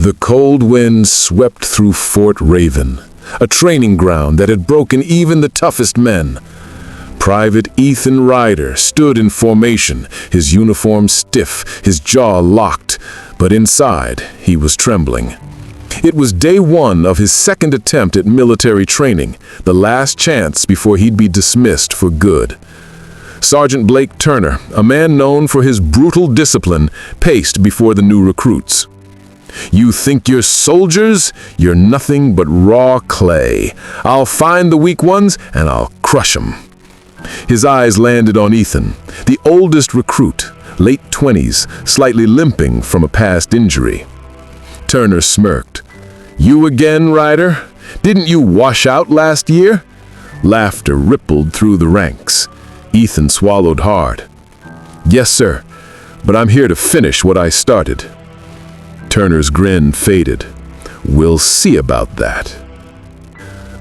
The cold wind swept through Fort Raven, a training ground that had broken even the toughest men. Private Ethan Ryder stood in formation, his uniform stiff, his jaw locked, but inside he was trembling. It was day one of his second attempt at military training, the last chance before he'd be dismissed for good. Sergeant Blake Turner, a man known for his brutal discipline, paced before the new recruits. "You think you're soldiers? You're nothing but raw clay. I'll find the weak ones and I'll crush 'em." His eyes landed on Ethan, the oldest recruit, late 20s, slightly limping from a past injury. Turner smirked. "You again, Ryder? Didn't you wash out last year?" Laughter rippled through the ranks. Ethan swallowed hard. "Yes, sir, but I'm here to finish what I started." Turner's grin faded. "We'll see about that."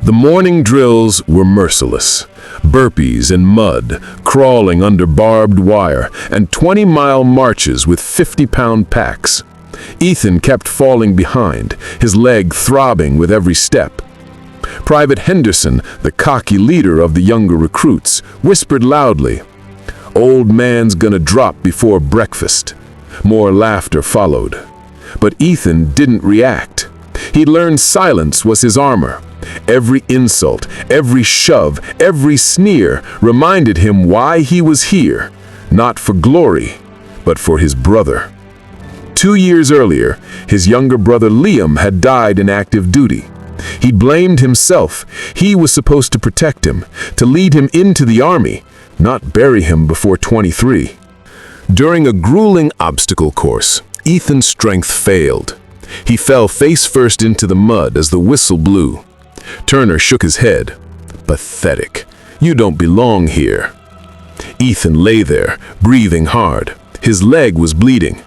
The morning drills were merciless. Burpees in mud, crawling under barbed wire, and 20-mile marches with 50-pound packs. Ethan kept falling behind, his leg throbbing with every step. Private Henderson, the cocky leader of the younger recruits, whispered loudly, "Old man's gonna drop before breakfast." More laughter followed. But Ethan didn't react. He learned silence was his armor. Every insult, every shove, every sneer reminded him why he was here, not for glory, but for his brother. 2 years earlier, his younger brother Liam had died in active duty. He blamed himself. He was supposed to protect him, to lead him into the army, not bury him before 23. During a grueling obstacle course, Ethan's strength failed. He fell face first into the mud as the whistle blew. Turner shook his head. "Pathetic. You don't belong here." Ethan lay there, breathing hard. His leg was bleeding.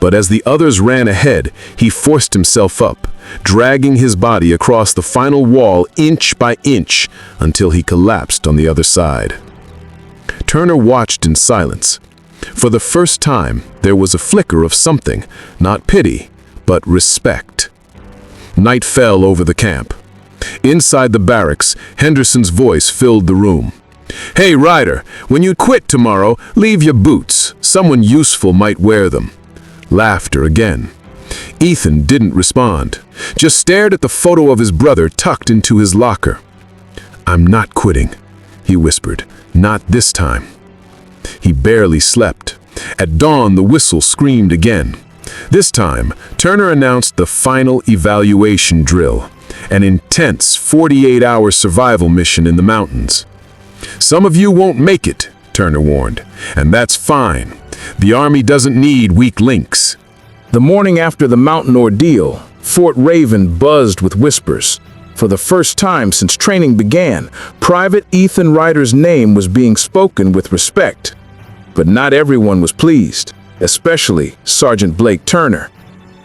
But as the others ran ahead, he forced himself up, dragging his body across the final wall inch by inch until he collapsed on the other side. Turner watched in silence. For the first time, there was a flicker of something, not pity, but respect. Night fell over the camp. Inside the barracks, Henderson's voice filled the room. "Hey, Ryder, when you quit tomorrow, leave your boots. Someone useful might wear them." Laughter again. Ethan didn't respond, just stared at the photo of his brother tucked into his locker. "I'm not quitting," he whispered. "Not this time." He barely slept. At dawn, the whistle screamed again. This time, Turner announced the final evaluation drill, an intense 48-hour survival mission in the mountains. "Some of you won't make it," Turner warned, "and that's fine. The Army doesn't need weak links." The morning after the mountain ordeal, Fort Raven buzzed with whispers. For the first time since training began, Private Ethan Ryder's name was being spoken with respect. But not everyone was pleased, especially Sergeant Blake Turner.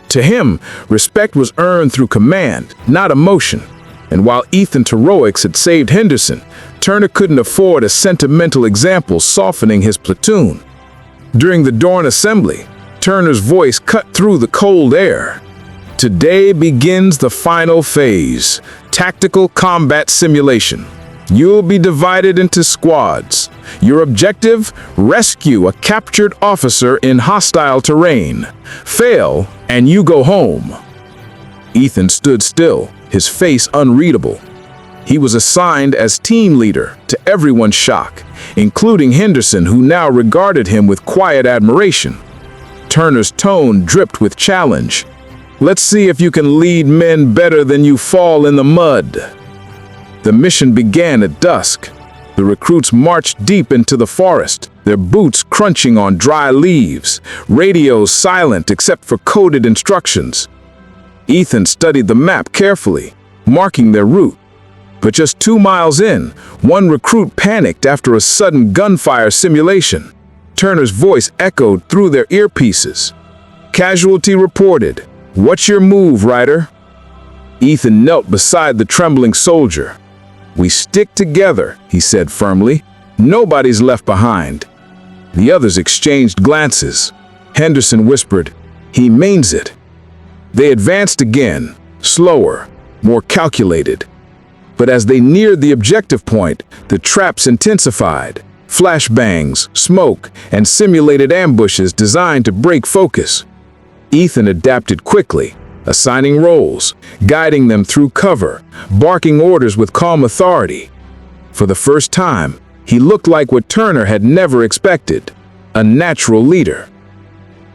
To him, respect was earned through command, not emotion. And while Ethan's heroics had saved Henderson, Turner couldn't afford a sentimental example softening his platoon. During the dawn assembly, Turner's voice cut through the cold air. "Today begins the final phase, tactical combat simulation. You'll be divided into squads. Your objective, rescue a captured officer in hostile terrain. Fail, and you go home." Ethan stood still, his face unreadable. He was assigned as team leader, to everyone's shock, including Henderson, who now regarded him with quiet admiration. Turner's tone dripped with challenge. "Let's see if you can lead men better than you fall in the mud." The mission began at dusk. The recruits marched deep into the forest, their boots crunching on dry leaves, radios silent except for coded instructions. Ethan studied the map carefully, marking their route. But just 2 miles in, one recruit panicked after a sudden gunfire simulation. Turner's voice echoed through their earpieces. "Casualty reported. What's your move, Ryder?" Ethan knelt beside the trembling soldier. "We stick together," he said firmly. "Nobody's left behind." The others exchanged glances. Henderson whispered, "He means it." They advanced again, slower, more calculated. But as they neared the objective point, the traps intensified. Flashbangs, smoke, and simulated ambushes designed to break focus. Ethan adapted quickly, assigning roles, guiding them through cover, barking orders with calm authority. For the first time, he looked like what Turner had never expected, a natural leader.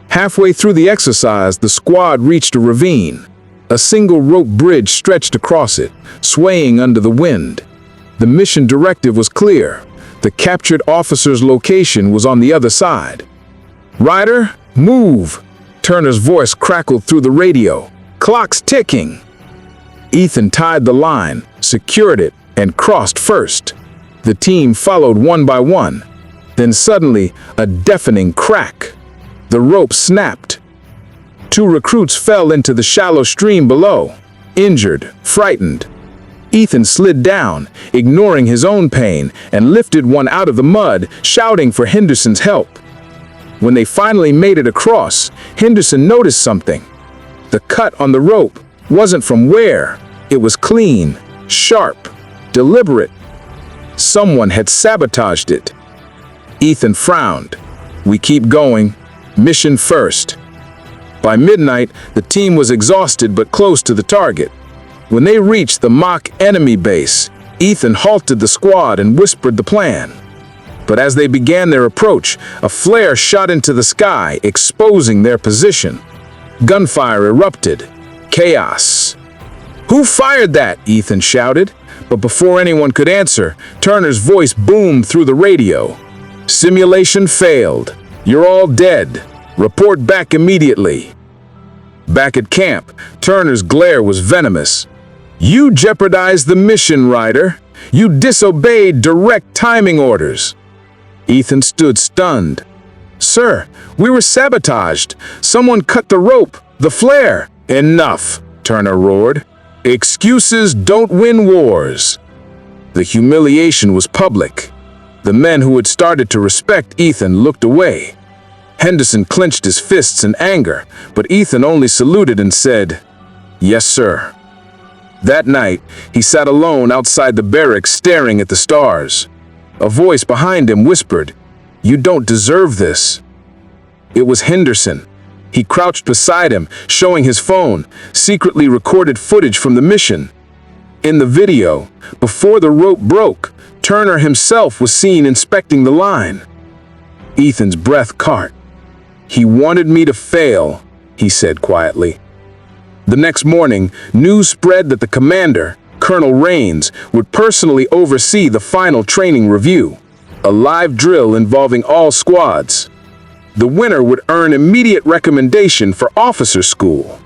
Halfway through the exercise, the squad reached a ravine. A single rope bridge stretched across it, swaying under the wind. The mission directive was clear. The captured officer's location was on the other side. "Ryder, move!" Turner's voice crackled through the radio. "Clock's ticking." Ethan tied the line, secured it, and crossed first. The team followed one by one. Then suddenly, a deafening crack. The rope snapped. 2 recruits fell into the shallow stream below, injured, frightened. Ethan slid down, ignoring his own pain, and lifted one out of the mud, shouting for Henderson's help. When they finally made it across, Henderson noticed something. The cut on the rope wasn't from wear. It was clean, sharp, deliberate. Someone had sabotaged it. Ethan frowned. "We keep going. Mission first." By midnight, the team was exhausted but close to the target. When they reached the mock enemy base, Ethan halted the squad and whispered the plan. But as they began their approach, a flare shot into the sky, exposing their position. Gunfire erupted. Chaos. "Who fired that?" Ethan shouted. But before anyone could answer, Turner's voice boomed through the radio. "Simulation failed. You're all dead. Report back immediately." Back at camp, Turner's glare was venomous. "You jeopardized the mission, Ryder. You disobeyed direct timing orders." Ethan stood stunned. "Sir, we were sabotaged. Someone cut the rope, the flare." "Enough," Turner roared. "Excuses don't win wars." The humiliation was public. The men who had started to respect Ethan looked away. Henderson clenched his fists in anger, but Ethan only saluted and said, "Yes, sir." That night, he sat alone outside the barracks staring at the stars. A voice behind him whispered, "You don't deserve this." It was Henderson. He crouched beside him, showing his phone, secretly recorded footage from the mission. In the video, before the rope broke, Turner himself was seen inspecting the line. Ethan's breath caught. "He wanted me to fail," he said quietly. The next morning, news spread that the commander, Colonel Rains, would personally oversee the final training review, a live drill involving all squads. The winner would earn immediate recommendation for officer school.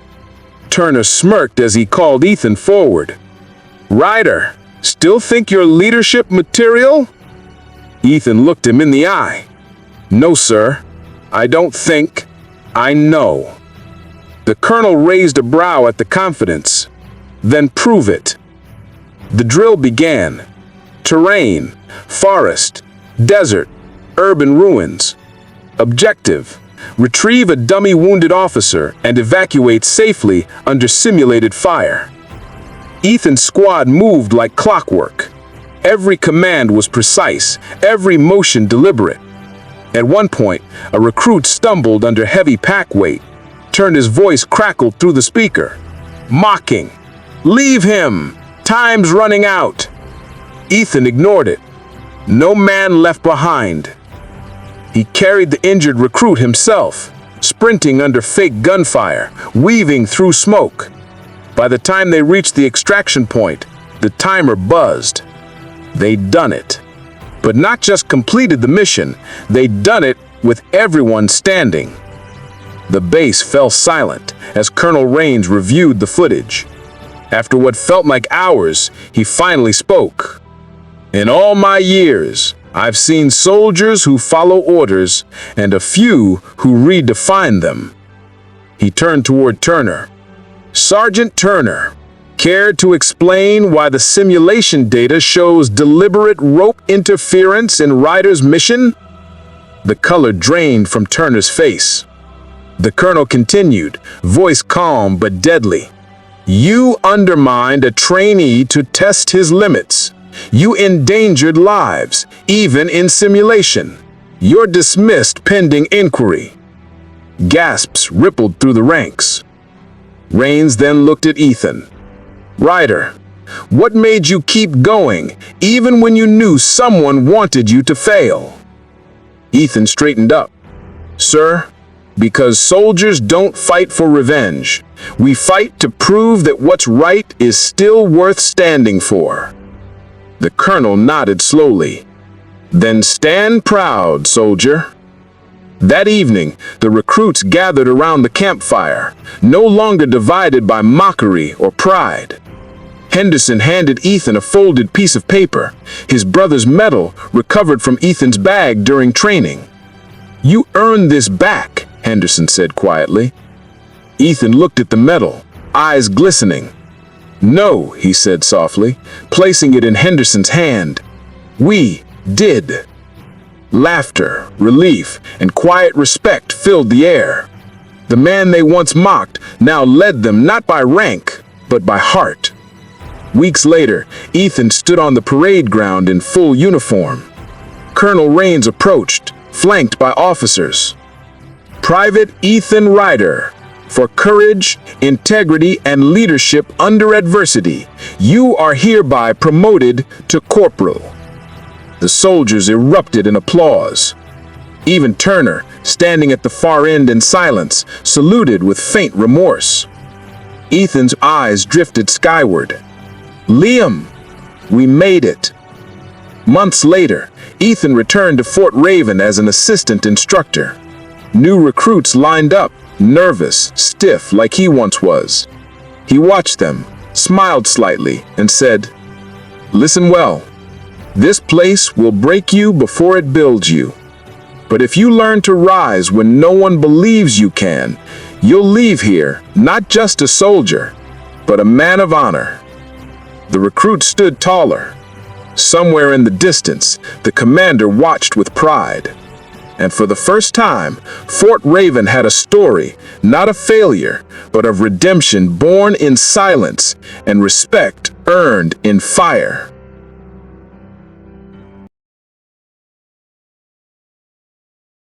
Turner smirked as he called Ethan forward. "Ryder, still think you're leadership material?" Ethan looked him in the eye. "No, sir. I don't think. I know." The colonel raised a brow at the confidence. "Then prove it." The drill began. Terrain, forest, desert, urban ruins. Objective: retrieve a dummy wounded officer and evacuate safely under simulated fire. Ethan's squad moved like clockwork. Every command was precise, every motion deliberate. At one point, a recruit stumbled under heavy pack weight. Turner's voice crackled through the speaker, mocking, "Leave him! Time's running out!" Ethan ignored it. No man left behind. He carried the injured recruit himself, sprinting under fake gunfire, weaving through smoke. By the time they reached the extraction point, the timer buzzed. They'd done it. But not just completed the mission, they'd done it with everyone standing. The base fell silent as Colonel Rains reviewed the footage. After what felt like hours, he finally spoke. "In all my years, I've seen soldiers who follow orders and a few who redefine them." He turned toward Turner. "Sergeant Turner, care to explain why the simulation data shows deliberate rope interference in Ryder's mission?" The color drained from Turner's face. The colonel continued, voice calm but deadly. You undermined a trainee to test his limits. You endangered lives, even in simulation. You're dismissed pending inquiry. Gasps rippled through the ranks. Rains then looked at Ethan. Ryder, what made you keep going, even when you knew someone wanted you to fail? Ethan straightened up. Sir, because soldiers don't fight for revenge. We fight to prove that what's right is still worth standing for. The colonel nodded slowly. Then stand proud, soldier. That evening, the recruits gathered around the campfire, no longer divided by mockery or pride. Henderson handed Ethan a folded piece of paper, his brother's medal recovered from Ethan's bag during training. You earned this back, Henderson said quietly. Ethan looked at the medal, eyes glistening. No, he said softly, placing it in Henderson's hand. We did. Laughter, relief, and quiet respect filled the air. The man they once mocked now led them not by rank, but by heart. Weeks later, Ethan stood on the parade ground in full uniform. Colonel Rains approached, flanked by officers. Private Ethan Ryder, for courage, integrity, and leadership under adversity, you are hereby promoted to corporal. The soldiers erupted in applause. Even Turner, standing at the far end in silence, saluted with faint remorse. Ethan's eyes drifted skyward. Liam, we made it. Months later, Ethan returned to Fort Raven as an assistant instructor. New recruits lined up, nervous, stiff like he once was. He watched them, smiled slightly, and said, Listen well. This place will break you before it builds you. But if you learn to rise when no one believes you can, you'll leave here not just a soldier, but a man of honor. The recruit stood taller. Somewhere in the distance, the commander watched with pride. And for the first time, Fort Raven had a story, not of failure, but of redemption born in silence and respect earned in fire.